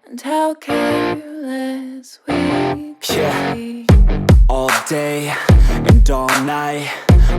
and how careless we could be. All day and all night,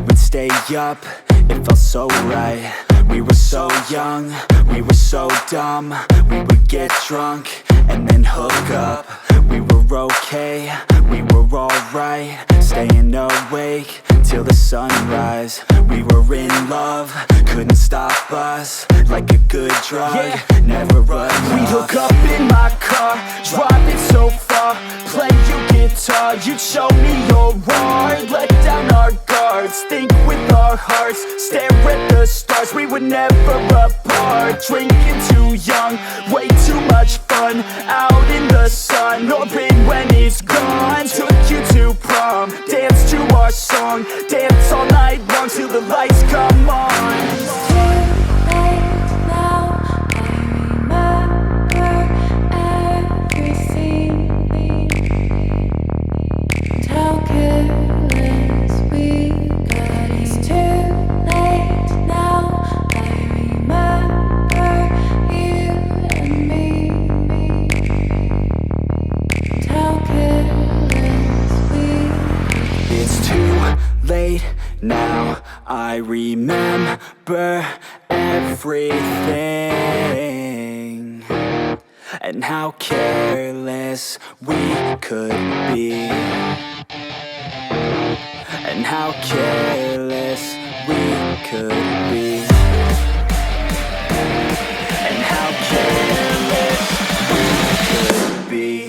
we'd stay up, it felt so right. We were so young, we were so dumb. We would get drunk and then hook up. We were okay, we were alright, staying awake till the sunrise. We were in love, couldn't stop us, like a good drug, never run. We'd hook up in my car, drive it so far, play your guitar, you'd show me your art. Let down our guards, think with our hearts, stare at the stars. We were never apart, drinking too young, way too much fun, out in the sun, or rain when it's gone. Took you to prom, dance to our song, dance all night long till the lights come on. Now I remember everything, and how careless we could be, and how careless we could be, and how careless we could be.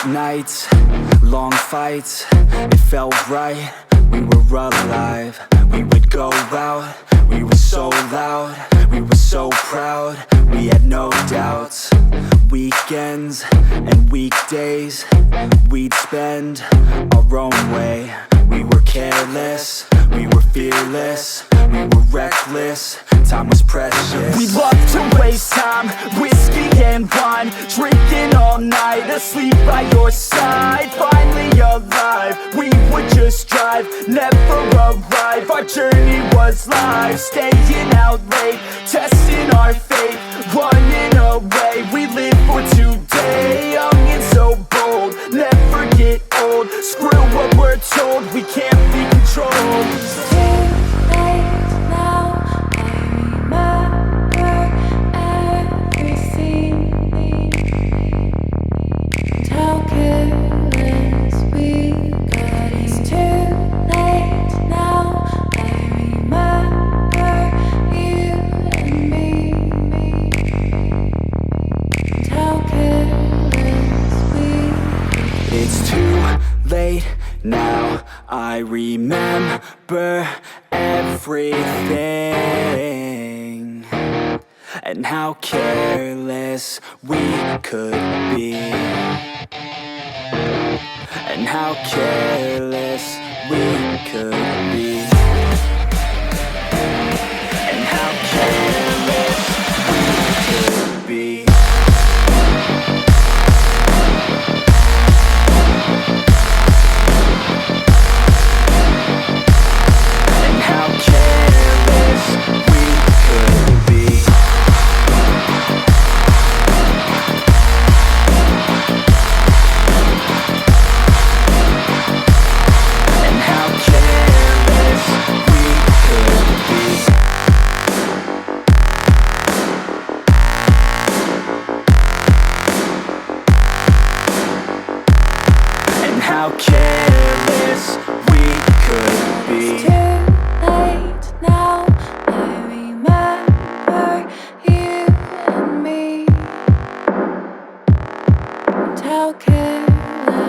Nights, long fights, it felt right, we were alive. We would go out, we were so loud, we were so proud, we had no doubts. Weekends and weekdays, we'd spend our own way. We were careless, we were fearless, we were reckless, time was precious. We loved to waste time, whiskey and wine, drinking all night, asleep by your side. Finally alive, we would just drive, never arrive. Our journey was live, staying out late, testing our fate, running away. We live for today, young and so bold, never get old. Screw what we're told, we can't be controlled. Now I remember everything, and how careless we could be, and how careless we could be.